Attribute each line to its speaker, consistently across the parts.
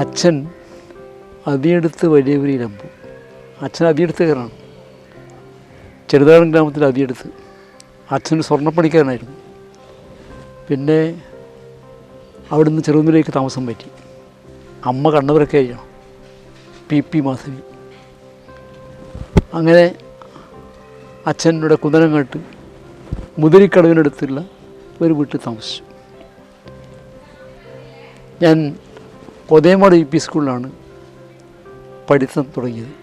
Speaker 1: അച്ഛൻ അവിയടുത്ത് വലിയവരിയിലമ്പു. അച്ഛൻ അവിയടുത്തുകാരനാണ്. ചെറുതാഴം ഗ്രാമത്തിൽ അവിയടുത്ത്. അച്ഛൻ സ്വർണ്ണപ്പണിക്കാരനായിരുന്നു. പിന്നെ അവിടുന്ന് ചെറുതുമ്പിലേക്ക് താമസം പറ്റി. അമ്മ കണ്ണവരക്കാരിയാണ്, PP മാധവി. അങ്ങനെ അച്ഛനോട് കുന്നനങ്ങാട്ട് മുതിരിക്കടവിനടുത്തുള്ള ഒരു വീട്ടിൽ താമസിച്ചു. ഞാൻ ഒതേമാട് UP സ്കൂളിലാണ് പഠിത്തം തുടങ്ങിയത്.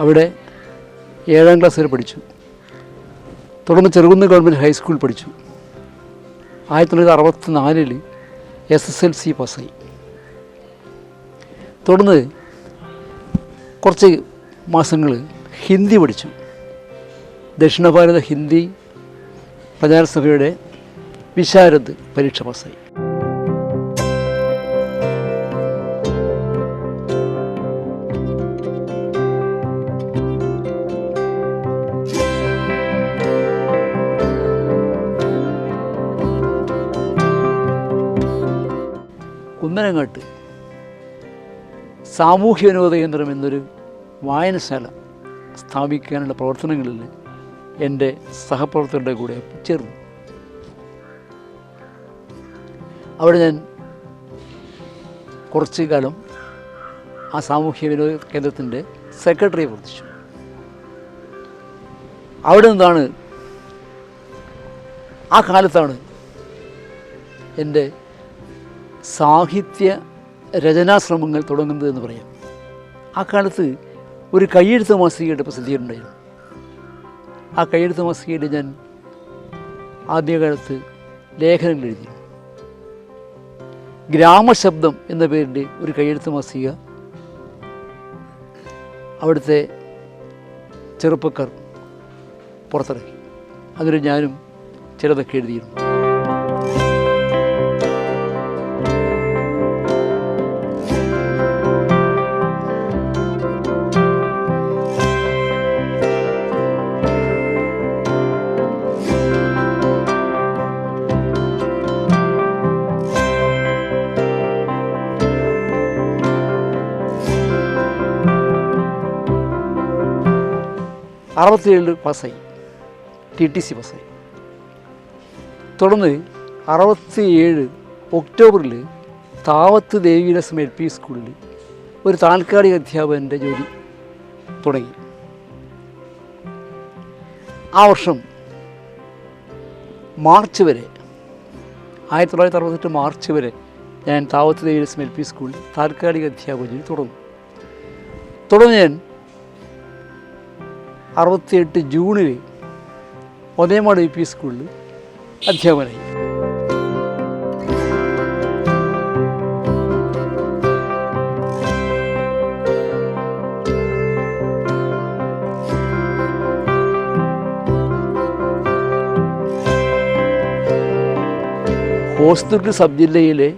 Speaker 1: അവിടെ 7ാം ക്ലാസ് വരെ പഠിച്ചു. തുടർന്ന് ചെറുകുന്ന് ഗവൺമെൻറ് ഹൈസ്കൂൾ പഠിച്ചു. 1964 SSLC പാസ്സായി. തുടർന്ന് കുറച്ച് മാസങ്ങൾ ഹിന്ദി പഠിച്ചു. ദക്ഷിണ ഭാരത ഹിന്ദി പ്രചാരസഭയുടെ വിശാരദ് പരീക്ഷ പാസ്സായി. കുന്നനങ്ങാട്ട് സാമൂഹ്യ വിനോദ കേന്ദ്രം എന്നൊരു വായനശാല സ്ഥാപിക്കാനുള്ള പ്രവർത്തനങ്ങളിൽ എൻ്റെ സഹപ്രവർത്തകരുടെ കൂടെ ചേർന്നു. അവിടെ ഞാൻ കുറച്ച് കാലം ആ സാമൂഹ്യ വിനോദ കേന്ദ്രത്തിൻ്റെ സെക്രട്ടറി പ്രവർത്തിച്ചു. അവിടെ നിന്നാണ്, ആ കാലത്താണ് എൻ്റെ സാഹിത്യ രചനാശ്രമങ്ങൾ തുടങ്ങുന്നതെന്ന് പറയാം. ആ കാലത്ത് ഒരു കയ്യെഴുത്ത് മാസികയുടെ പ്രസിദ്ധീകരണമുണ്ടായിരുന്നു. ആ കയ്യെഴുത്ത് മാസികയിൽ ഞാൻ ആദ്യകാലത്ത് ലേഖനങ്ങൾ എഴുതി. ഗ്രാമശബ്ദം എന്ന പേരിൽ ഒരു കയ്യെഴുത്ത് മാസിക അവിടുത്തെ ചെറുപ്പക്കാർ പുറത്തിറക്കി. അതിൽ ഞാനും ചിലതൊക്കെ എഴുതിയിരുന്നു. പാസ്സായി, TTC പാസ്സായി. തുടർന്ന് 67 ഒക്ടോബറിൽ താവത്ത് ദേവീലസം LP സ്കൂളിൽ ഒരു താൽക്കാലിക അധ്യാപകൻ്റെ ജോലി തുടങ്ങി. ആ വർഷം മാർച്ച് വരെ, 1968 മാർച്ച് വരെ ഞാൻ താവത്ത് ദേവീലസം LP സ്കൂളിൽ താൽക്കാലിക അധ്യാപക ജോലി തുടർന്നു. ഞാൻ 68 ജൂണിൽ ഒതേമാട് UP സ്കൂളിൽ അധ്യാപകനായി. ഹോസ്ദുർഗ് സബ് ജില്ലയിലെ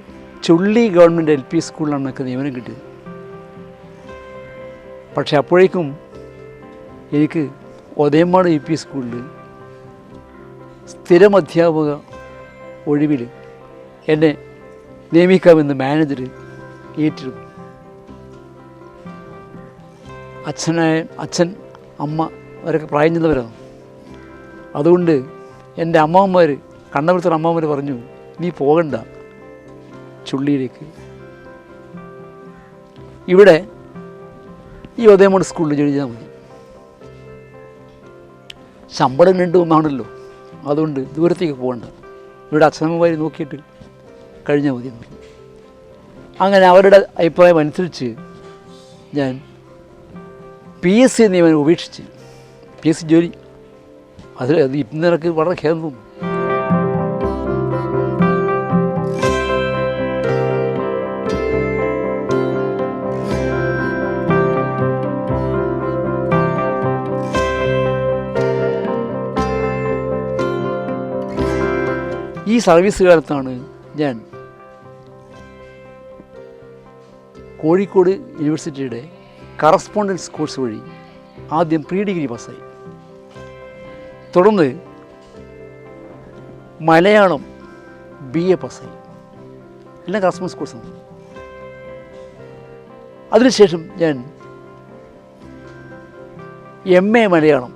Speaker 1: ചുള്ളി ഗവൺമെൻറ് LP സ്കൂളിലാണ് എനിക്ക് നിയമനം കിട്ടിയത്. പക്ഷെ അപ്പോഴേക്കും എനിക്ക് ഒതേമാട് UP സ്കൂളിൽ സ്ഥിരം അധ്യാപക ഒഴിവിൽ എന്നെ നിയമിക്കാമെന്ന് മാനേജർ ഏറ്റിരുന്നു. അച്ഛൻ അമ്മ അവരൊക്കെ പ്രായം ചെന്നവരാണ്. അതുകൊണ്ട് എൻ്റെ അമ്മാവന്മാർ, കണ്ണപുരത്തുള്ള അമ്മാവന്മാർ പറഞ്ഞു, നീ പോകണ്ട ചുള്ളിയിലേക്ക്, ഇവിടെ ഈ ഒതേമാട് സ്കൂളിൽ ജോലി ചെയ്താൽ മതി, ശമ്പളം 2 അതുകൊണ്ട് ദൂരത്തേക്ക് പോകണ്ട, ഇവിടെ അച്ഛനമ്മമാർ നോക്കിയിട്ട് കഴിഞ്ഞാൽ മതി എന്ന് പറഞ്ഞു. അങ്ങനെ അവരുടെ അഭിപ്രായം അനുസരിച്ച് ഞാൻ PSC നിയമനം ഉപേക്ഷിച്ച് PSC ജോലി അത് ഇപ്പം നിനക്ക് വളരെ ഖേദം തോന്നും. ഈ സർവീസ് കാലത്താണ് ഞാൻ കോഴിക്കോട് യൂണിവേഴ്സിറ്റിയുടെ കറസ്പോണ്ടൻസ് കോഴ്സ് വഴി ആദ്യം പ്രീ ഡിഗ്രി പാസ്സായി. തുടർന്ന് മലയാളം BA പാസ്സായി. എല്ലാം കറസ്പോണ്ടൻസ് കോഴ്സാണ്. അതിനുശേഷം ഞാൻ MA മലയാളം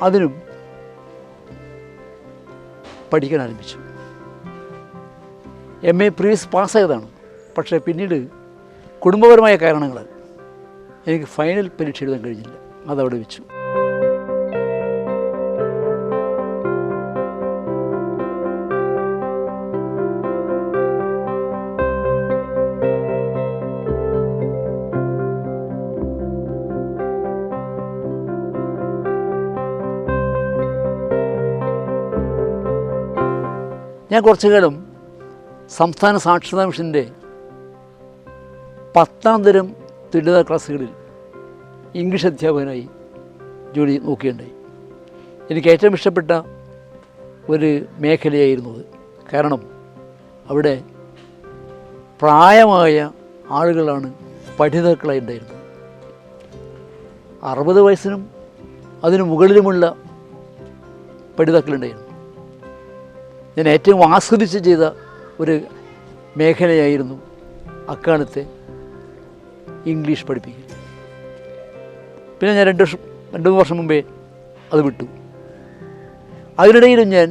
Speaker 1: അതിനും പഠിക്കാൻ ആരംഭിച്ചു. MA പ്രീവിയസ് പാസ്സായതാണ്. പക്ഷേ പിന്നീട് കുടുംബപരമായ കാരണങ്ങളാൽ എനിക്ക് ഫൈനൽ പരീക്ഷ എഴുതാൻ കഴിഞ്ഞില്ല. അതവിടെ വെച്ചു. ഞാൻ കുറച്ചു കാലം സംസ്ഥാന സാക്ഷരതാ മിഷൻ്റെ 10ാം തരം തുല്യതാ ക്ലാസ്സുകളിൽ ഇംഗ്ലീഷ് അധ്യാപകനായി ജോലി നോക്കുകയുണ്ടായി. എനിക്ക് ഏറ്റവും ഇഷ്ടപ്പെട്ട ഒരു മേഖലയായിരുന്നു അത്. കാരണം അവിടെ പ്രായമായ ആളുകളാണ് പഠിതാക്കളായി ഉണ്ടായിരുന്നത്. 60 വയസ്സിനും അതിനു മുകളിലുമുള്ള പഠിതാക്കളുണ്ടായിരുന്നു. ഞാൻ ഏറ്റവും ആസ്വദിച്ച് ചെയ്ത ഒരു മേഖലയായിരുന്നു അക്കാലത്തെ ഇംഗ്ലീഷ് പഠിപ്പിക്കൽ. പിന്നെ ഞാൻ 2 വർഷം മുമ്പേ അത് വിട്ടു. അതിനിടയിലും ഞാൻ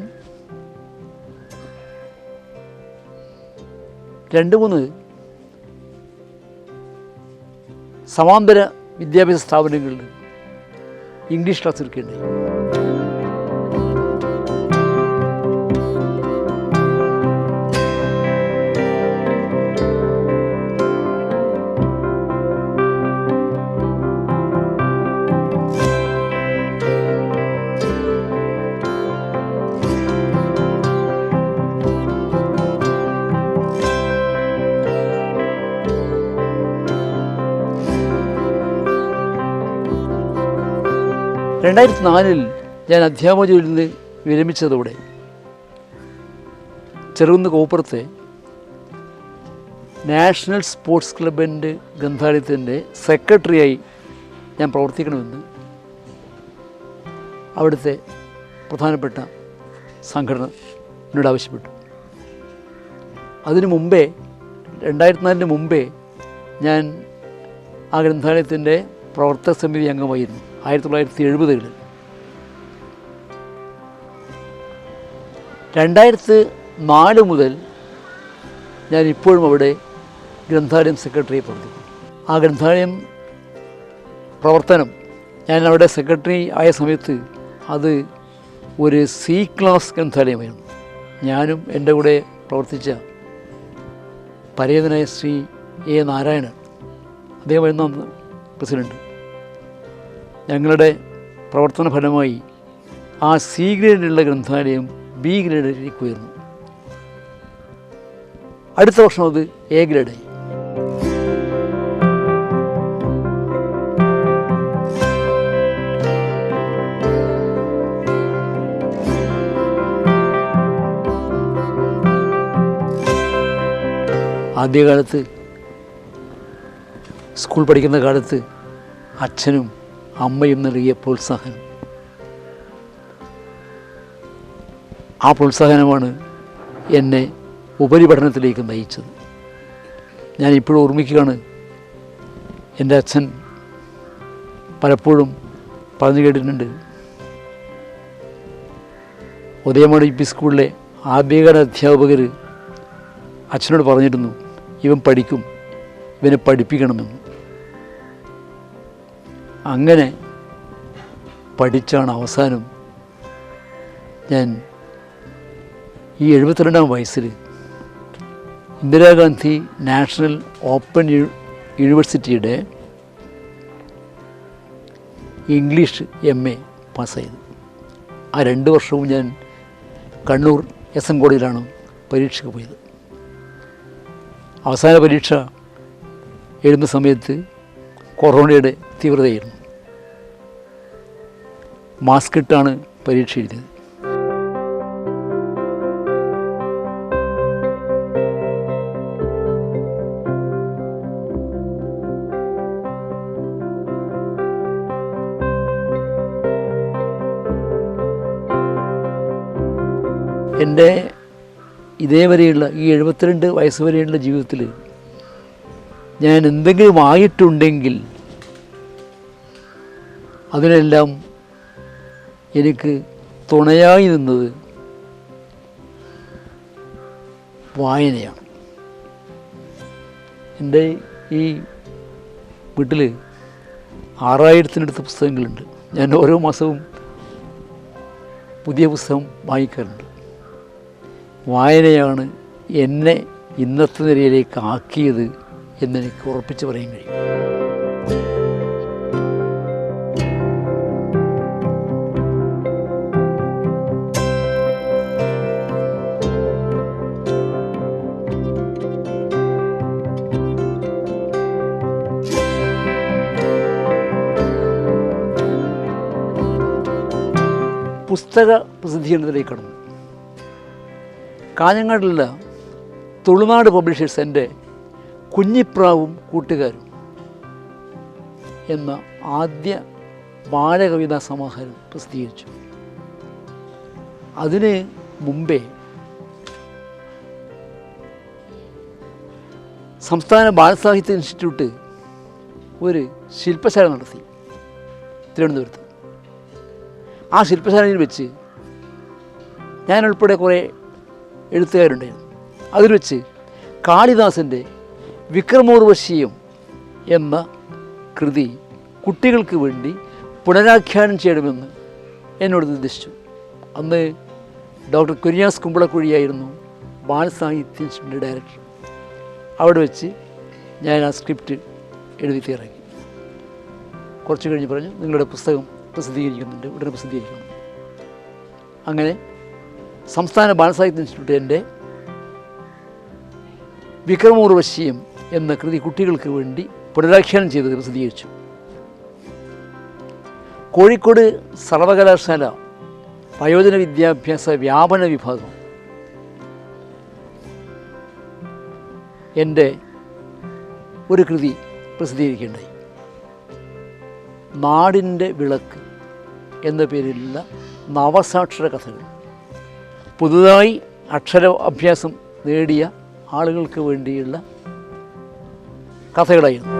Speaker 1: 2-3 സമാന്തര വിദ്യാഭ്യാസ സ്ഥാപനങ്ങളിൽ ഇംഗ്ലീഷ് ക്ലാസ് എടുക്കേണ്ടായി. ൽ ഞാൻ അധ്യാപക ജോലിയിൽ നിന്ന് വിരമിച്ചതോടെ ചെറുകുന്ന് കോപ്പുറത്തെ നാഷണൽ സ്പോർട്സ് ക്ലബിൻ്റെ ഗ്രന്ഥാലയത്തിൻ്റെ സെക്രട്ടറിയായി ഞാൻ പ്രവർത്തിക്കണമെന്ന് അവിടുത്തെ പ്രധാനപ്പെട്ട സംഘടന എന്നോട് ആവശ്യപ്പെട്ടു. അതിനു മുമ്പേ 2004 മുമ്പേ ഞാൻ ആ ഗ്രന്ഥാലയത്തിൻ്റെ പ്രവർത്തക സമിതി അംഗമായിരുന്നു. 1970 2004 മുതൽ ഞാൻ ഇപ്പോഴും അവിടെ ഗ്രന്ഥാലയം സെക്രട്ടറി പ്രവർത്തിക്കുന്നു. ആ ഗ്രന്ഥാലയം പ്രവർത്തനം ഞാൻ അവിടെ സെക്രട്ടറി ആയ സമയത്ത് അത് ഒരു C ക്ലാസ് ഗ്രന്ഥാലയമായിരുന്നു. ഞാനും എൻ്റെ കൂടെ പ്രവർത്തിച്ച പരേതനായ ശ്രീ A നാരായണൻ, അദ്ദേഹമായിരുന്നു അന്ന് പ്രസിഡൻറ്റ്. ഞങ്ങളുടെ പ്രവർത്തന ഫലമായി ആ C ഗ്രേഡിലുള്ള ഗ്രന്ഥാലയം B ഗ്രേഡിലേക്ക് ഉയർന്നു. അടുത്ത വർഷം അത് A ഗ്രേഡായി. ആദ്യകാലത്ത് സ്കൂൾ പഠിക്കുന്ന കാലത്ത് അച്ഛനും അമ്മയും നൽകിയ പ്രോത്സാഹനം, ആ പ്രോത്സാഹനമാണ് എന്നെ ഉപരിപഠനത്തിലേക്ക് നയിച്ചത്. ഞാൻ ഇപ്പോഴും ഓർമ്മിക്കുകയാണ്, എൻ്റെ അച്ഛൻ പലപ്പോഴും പറഞ്ഞു കേട്ടിട്ടുണ്ട്, ഉദയമാട് UP സ്കൂളിലെ ആദ്യകാല അധ്യാപകർ അച്ഛനോട് പറഞ്ഞിരുന്നു, ഇവൻ പഠിക്കും, ഇവനെ പഠിപ്പിക്കണമെന്ന്. അങ്ങനെ പഠിച്ചാണ് അവസാനം ഞാൻ ഈ 72ാം വയസ്സിൽ ഇന്ദിരാഗാന്ധി നാഷണൽ ഓപ്പൺ യൂണിവേഴ്സിറ്റിയുടെ ഇംഗ്ലീഷ് MA പാസ്സായത്. ആ 2 വർഷവും ഞാൻ കണ്ണൂർ SM കോളേജിലാണ് പരീക്ഷയ്ക്ക് പോയത്. അവസാന പരീക്ഷ എഴുതുന്ന സമയത്ത് കൊറോണയുടെ തീവ്രതയായിരുന്നു. മാസ്ക് ഇട്ടാണ് പരീക്ഷ എഴുതിയത്. എൻ്റെ ഇതേവരെയുള്ള ഈ 72 വയസ്സ് വരെയുള്ള ജീവിതത്തിൽ ഞാൻ എന്തെങ്കിലും ആയിട്ടുണ്ടെങ്കിൽ അതിനെല്ലാം എനിക്ക് തുണയായി നിന്നത് വായനയാണ്. എൻ്റെ ഈ വീട്ടിൽ 6000-നടുത്ത് പുസ്തകങ്ങളുണ്ട്. ഞാൻ ഓരോ മാസവും പുതിയ പുസ്തകം വായിക്കാറുണ്ട്. വായനയാണ് എന്നെ ഇന്നത്തെ നിലയിലേക്ക് ആക്കിയത് എന്നെനിക്ക് ഉറപ്പിച്ച് പറയാൻ കഴിയും. പുസ്തക പ്രസിദ്ധീകരണത്തിലേക്ക് കടന്നു. കാഞ്ഞങ്ങാടുള്ള തുളുനാട് പബ്ലിഷേഴ്സ് എൻ്റെ കുഞ്ഞിപ്രാവും കൂട്ടുകാരും എന്ന ആദ്യ ബാലകവിതാ സമാഹാരം പ്രസിദ്ധീകരിച്ചു. അതിന് മുമ്പേ സംസ്ഥാന ബാലസാഹിത്യ ഇൻസ്റ്റിറ്റ്യൂട്ട് ഒരു ശില്പശാല നടത്തി തിരുവനന്തപുരത്ത്. ആ ശില്പശാലയിൽ വെച്ച് ഞാനുൾപ്പെടെ കുറേ എഴുത്തുകാരുണ്ടായിരുന്നു. അതിൽ വെച്ച് കാളിദാസൻ്റെ വിക്രമോർവശീയം എന്ന കൃതി കുട്ടികൾക്ക് വേണ്ടി പുനരാഖ്യാനം ചെയ്യണമെന്ന് എന്നോട് നിർദ്ദേശിച്ചു. അന്ന് ഡോക്ടർ കുര്യാസ് കുമ്പളക്കുഴിയായിരുന്നു ബാലസാഹിത്യ ഇൻസ്റ്റിറ്റ്യൂട്ടിൻ്റെ ഡയറക്ടർ. അവിടെ വെച്ച് ഞാൻ ആ സ്ക്രിപ്റ്റ് എഴുതി തയ്യാറാക്കി. കുറച്ച് കഴിഞ്ഞ് പറഞ്ഞു, നിങ്ങളുടെ പുസ്തകം പ്രസിദ്ധീകരിക്കുന്നുണ്ട്, ഉടനെ പ്രസിദ്ധീകരിക്കണം. അങ്ങനെ സംസ്ഥാന ബാലസാഹിത്യ ഇൻസ്റ്റിറ്റ്യൂട്ട് എൻ്റെ വിക്രമോർവശീയം എന്ന കൃതി കുട്ടികൾക്ക് വേണ്ടി പുനരാഖ്യാനം ചെയ്തത് പ്രസിദ്ധീകരിച്ചു. കോഴിക്കോട് സർവകലാശാല വയോജന വിദ്യാഭ്യാസ വ്യാപന വിഭാഗം എൻ്റെ ഒരു കൃതി പ്രസിദ്ധീകരിക്കേണ്ടായി. നാടിൻ്റെ വിളക്ക് എന്ന പേരിലുള്ള നവസാക്ഷര കഥകൾ, പുതുതായി അക്ഷര അഭ്യാസം നേടിയ ആളുകൾക്ക് വേണ്ടിയുള്ള കഥകളായിരുന്നു.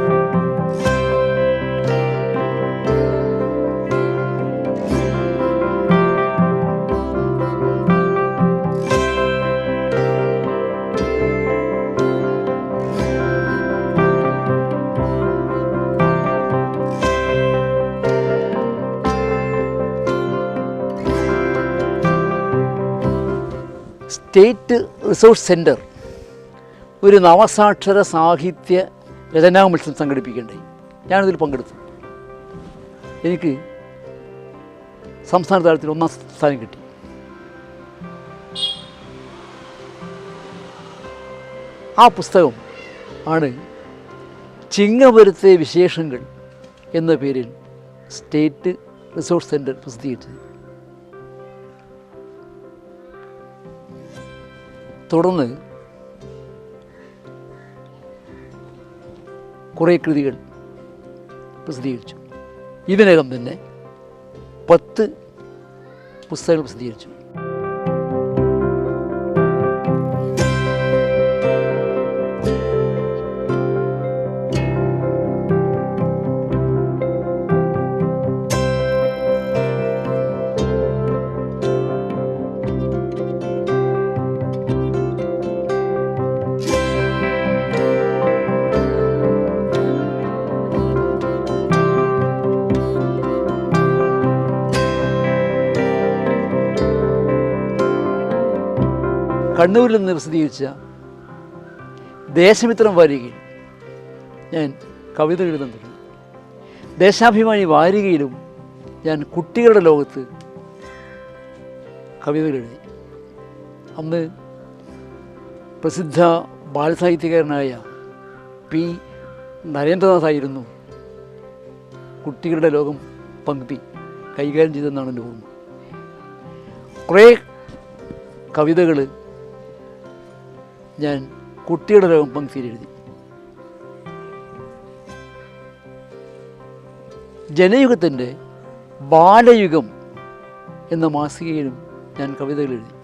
Speaker 1: സ്റ്റേറ്റ് റിസോഴ്സ് സെൻറ്റർ ഒരു നവസാക്ഷര സാഹിത്യ രചനാ മത്സരം സംഘടിപ്പിക്കേണ്ടായി. ഞാനതിൽ പങ്കെടുത്തു. എനിക്ക് സംസ്ഥാന തലത്തിൽ 1ാം സ്ഥാനം കിട്ടി. ആ പുസ്തകം ആണ് ചിങ്ങപുരത്തെ വിശേഷങ്ങൾ എന്ന പേരിൽ സ്റ്റേറ്റ് റിസോഴ്സ് സെൻറ്റർ പ്രസിദ്ധീകരിച്ചത്. തുടർന്ന് കുറേ കൃതികൾ പ്രസിദ്ധീകരിച്ചു. ഇതിനകം തന്നെ 10 പുസ്തകങ്ങൾ പ്രസിദ്ധീകരിച്ചു. കണ്ണൂരിൽ നിന്ന് പ്രസിദ്ധീകരിച്ച ദേശമിത്രം വാരികയിൽ ഞാൻ കവിത എഴുതാൻ തുടങ്ങി. ദേശാഭിമാനി വാരികയിലും ഞാൻ കുട്ടികളുടെ ലോകത്ത് കവിതകൾ എഴുതി. അന്ന് പ്രസിദ്ധ ബാലസാഹിത്യകാരനായ പി നരേന്ദ്രനാഥായിരുന്നു കുട്ടികളുടെ ലോകം പങ്ക്തി കൈകാര്യം ചെയ്തെന്നാണ് എൻ്റെ ഓർമ്മ. കുറേ കവിതകൾ ഞാൻ കുട്ടികളുടെ ലോകം പങ്ക്തിയിൽ എഴുതി. ജനയുഗത്തിൻ്റെ ബാലയുഗം എന്ന മാസികയിലും ഞാൻ കവിതകൾ എഴുതി.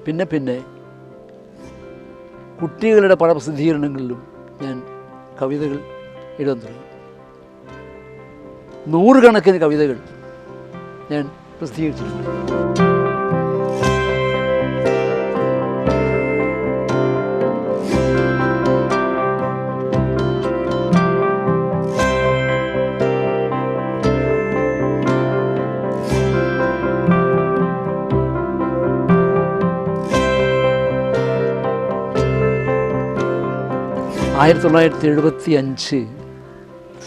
Speaker 1: പിന്നെ കുട്ടികളുടെ പല പ്രസിദ്ധീകരണങ്ങളിലും ഞാൻ കവിതകൾ എഴുതാൻ തുടങ്ങി. 100 കണക്കിന് കവിതകൾ ഞാൻ പ്രസിദ്ധീകരിച്ചിട്ടുണ്ട്.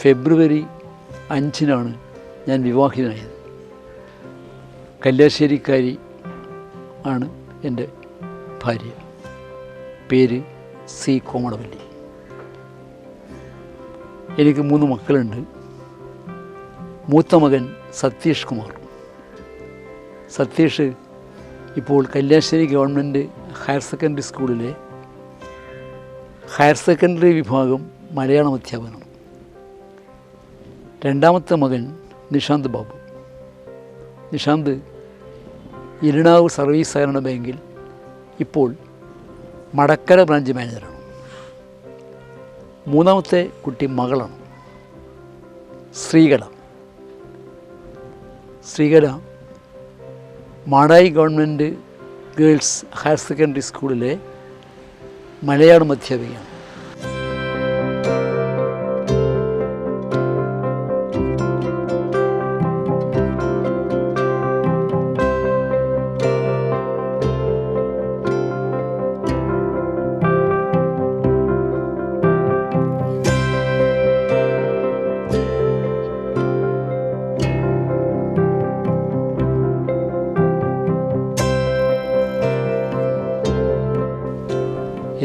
Speaker 1: ഫെബ്രുവരി 5 ഞാൻ വിവാഹിതനായത്. കല്യാശ്ശേരിക്കാരി ആണ് എൻ്റെ ഭാര്യ. പേര് സി കോമളവല്ലി. എനിക്ക് 3 മക്കളുണ്ട്. മൂത്ത മകൻ സതീഷ് കുമാർ. സതീഷ് ഇപ്പോൾ കല്യാശ്ശേരി ഗവൺമെൻറ് ഹയർ സെക്കൻഡറി സ്കൂളിലെ ഹയർ സെക്കൻഡറി വിഭാഗം മലയാളം അധ്യാപകനാണ്. രണ്ടാമത്തെ മകൻ നിഷാന്ത് ബാബു. നിഷാന്ത് ഇരിണാവ് സർവീസ് സഹകരണ ബാങ്കിൽ ഇപ്പോൾ മടക്കര ബ്രാഞ്ച് മാനേജറാണ്. മൂന്നാമത്തെ കുട്ടി മകളാണ്, Sreekala. Sreekala Madayi government girls higher secondary സ്കൂളിലെ മലയാളം അധ്യാപികയാണ്.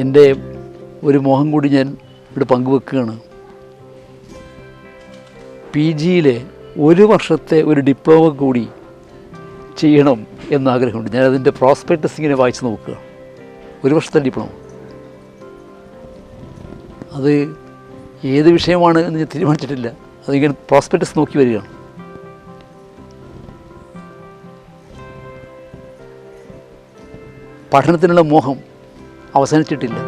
Speaker 1: എൻ്റെ ഒരു മോഹം കൂടി ഞാൻ ഇവിടെ പങ്കുവെക്കുകയാണ്. PGയിലെ 1 വർഷത്തെ ഒരു ഡിപ്ലോമ കൂടി ചെയ്യണം എന്നാഗ്രഹമുണ്ട്. ഞാനതിൻ്റെ പ്രോസ്പെക്ടസ് ഇങ്ങനെ വായിച്ച് നോക്കുക. 1 വർഷത്തെ ഡിപ്ലോമ. അത് ഏത് വിഷയമാണ് എന്ന് ഞാൻ തീരുമാനിച്ചിട്ടില്ല. അതിങ്ങനെ പ്രോസ്പെക്ടസ് നോക്കി വരികയാണ്. പഠനത്തിനുള്ള മോഹം അവസാനിച്ചിട്ടില്ല.